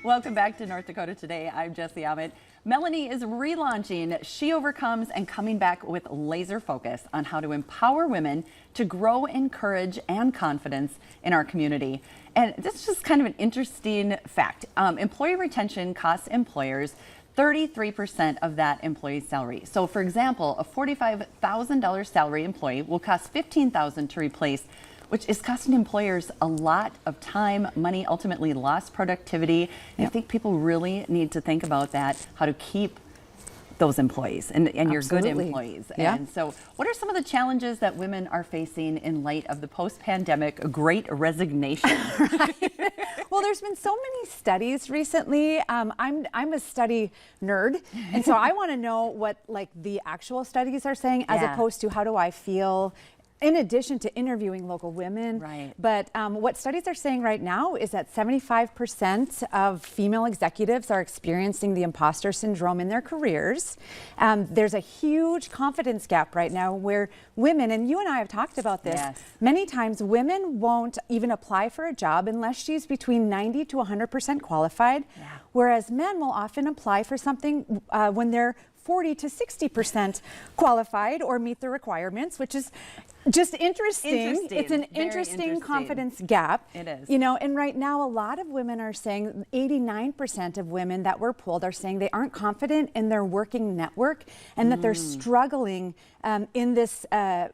Welcome back to North Dakota Today. I'm Jesse Ahmed. Melanie is relaunching She Overcomes and coming back with laser focus on how to empower women to grow in courage and confidence in our community. And this is just kind of an interesting fact. Employee retention costs employers 33% of that employee's salary. So for example, a $45,000 salary employee will cost $15,000 to replace, which is costing employers a lot of time, money, ultimately lost productivity. And I think people really need to think about that, how to keep those employees and your good employees. Yeah. And so what are some of the challenges that women are facing in light of the post-pandemic great resignation? Well, there's been so many studies recently. I'm a study nerd, and so I want to know what the actual studies are saying as opposed to how do I feel in addition to interviewing local women. Right. But what studies are saying right now is that 75% of female executives are experiencing the imposter syndrome in their careers. There's a huge confidence gap right now where women, and you and I have talked about this, many times women won't even apply for a job unless she's between 90 to 100% qualified, whereas men will often apply for something when they're 40 to 60% qualified or meet the requirements, which is just interesting. It's an interesting confidence gap. It is. You know, and right now a lot of women are saying, 89% of women that were polled are saying they aren't confident in their working network and that they're struggling in this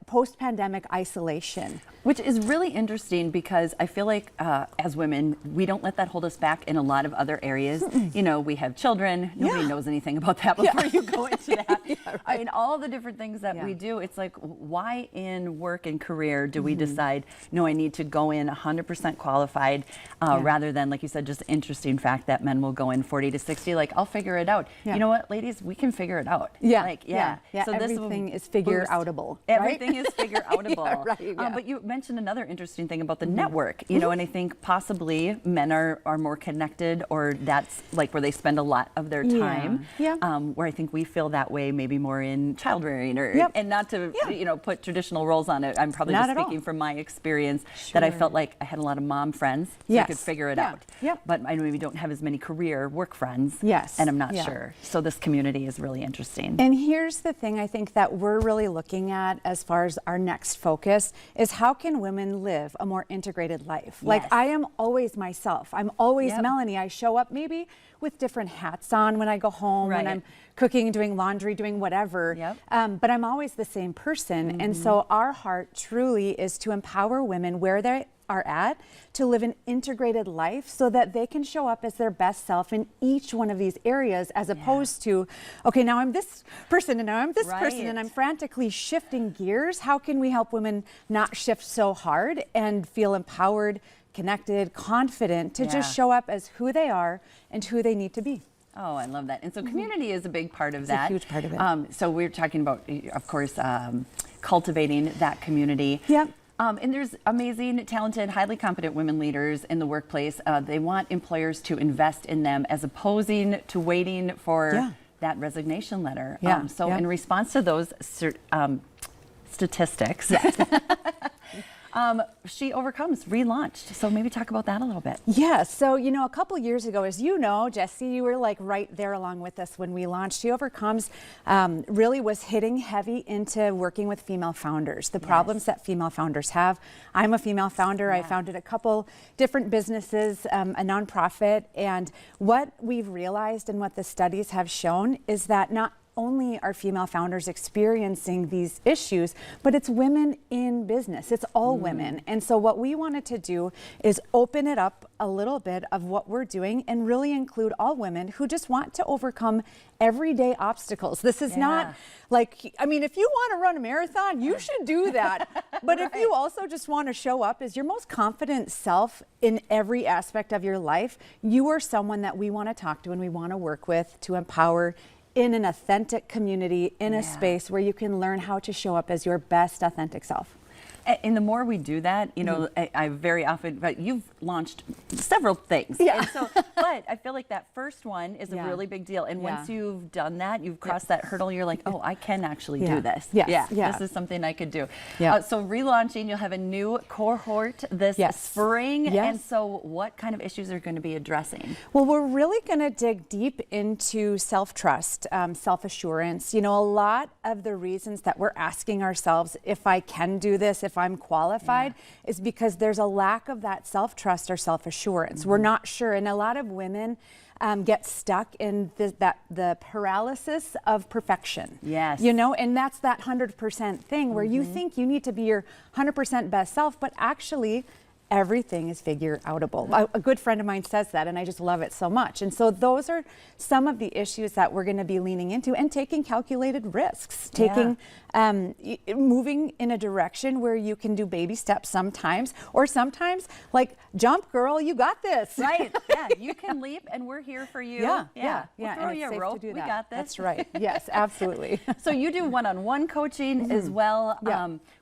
post-pandemic isolation. Which is really interesting because I feel like as women, we don't let that hold us back in a lot of other areas. You know, we have children. Nobody knows anything about that before you go into that. I mean, all the different things that we do, it's like, why in work and career do we decide, no, I need to go in 100% qualified rather than, like you said, just interesting fact that men will go in 40 to 60, like, I'll figure it out. You know what, ladies, we can figure it out. So everything is figure-outable. Everything is figure-outable. Right? But you mentioned another interesting thing about the network, you know, and I think possibly men are more connected, or that's like where they spend a lot of their time. Where I think we feel that way maybe more in child rearing, or and not to you know, put traditional roles on it. I'm probably just speaking from my experience that I felt like I had a lot of mom friends, so I could figure it out. But I maybe don't have as many career work friends. And I'm not sure. So this community is really interesting. And here's the thing I think that we're really looking at as far as our next focus is how can women live a more integrated life? Like, I am always myself. I'm always Melanie. I show up maybe with different hats on when I go home, when I'm cooking, doing laundry, doing whatever. But I'm always the same person. And so our heart truly is to empower women where they are at to live an integrated life so that they can show up as their best self in each one of these areas, as opposed to, okay, now I'm this person and now I'm this person and I'm frantically shifting gears. How can we help women not shift so hard and feel empowered, connected, confident to just show up as who they are and who they need to be? Oh, I love that. And so community is a big part of that. It's a huge part of it. So we're talking about, of course, cultivating that community. And there's amazing, talented, highly competent women leaders in the workplace. They want employers to invest in them as opposing to waiting for that resignation letter. So in response to those statistics, She Overcomes relaunched. So maybe talk about that a little bit. So, you know, a couple years ago, as you know, Jesse, you were like right there along with us when we launched. She Overcomes really was hitting heavy into working with female founders, the problems that female founders have. I'm a female founder. I founded a couple different businesses, a nonprofit. And what we've realized and what the studies have shown is that not only are female founders experiencing these issues, but it's women in business. It's all women. And so what we wanted to do is open it up a little bit of what we're doing and really include all women who just want to overcome everyday obstacles. This is not like, I mean, if you want to run a marathon, you should do that. But if you also just want to show up as your most confident self in every aspect of your life, you are someone that we want to talk to and we want to work with to empower in an authentic community, in a space where you can learn how to show up as your best authentic self. And the more we do that, you know, I very often, but you've launched several things. Yeah. And so, but I feel like that first one is a really big deal. And once you've done that, you've crossed that hurdle, you're like, oh, I can actually do this. This is something I could do. So relaunching, you'll have a new cohort this spring. And so what kind of issues are going to be addressing? Well, we're really going to dig deep into self-trust, self-assurance. You know, a lot of the reasons that we're asking ourselves if I can do this, if I'm qualified, is because there's a lack of that self-trust or self-assurance. We're not sure. And a lot of women get stuck in the paralysis of perfection. Yes. You know, and that's that 100% thing where you think you need to be your 100% best self, but actually everything is figure outable. A good friend of mine says that, and I just love it so much. And so those are some of the issues that we're going to be leaning into, and taking calculated risks, moving in a direction where you can do baby steps sometimes, or sometimes like, jump girl, you got this. Right. You can leap and we're here for you. We'll throw you a rope. We got this. That's right. Yes, absolutely. So you do one-on-one coaching as well.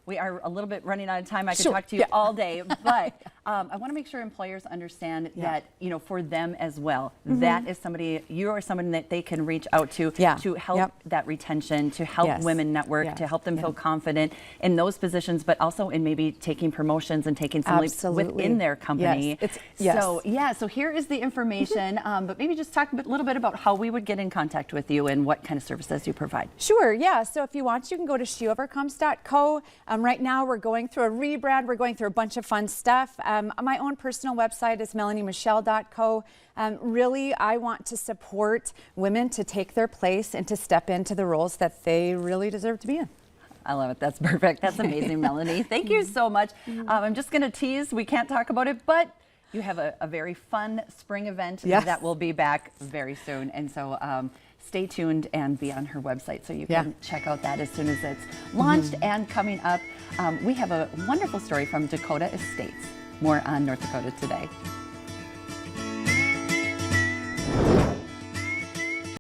We are a little bit running out of time. I could talk to you all day, but I want to make sure employers understand that, you know, for them as well, that is somebody, you are someone that they can reach out to help that retention, to help women network, to help them feel confident in those positions, but also in maybe taking promotions and taking some leaps within their company. So here is the information, but maybe just talk a little bit about how we would get in contact with you and what kind of services you provide. Sure, so if you want, you can go to sheovercomes.co. Right now we're going through a rebrand, we're going through a bunch of fun stuff. My own personal website is melaniemichelle.co. Really, I want to support women to take their place and to step into the roles that they really deserve to be in. I love it. That's perfect. That's amazing, Melanie. Thank you so much. I'm just going to tease. We can't talk about it, but you have a very fun spring event that will be back very soon. And so stay tuned and be on her website so you can check out that as soon as it's launched. And coming up, we have a wonderful story from Dakota Estates. More on North Dakota Today.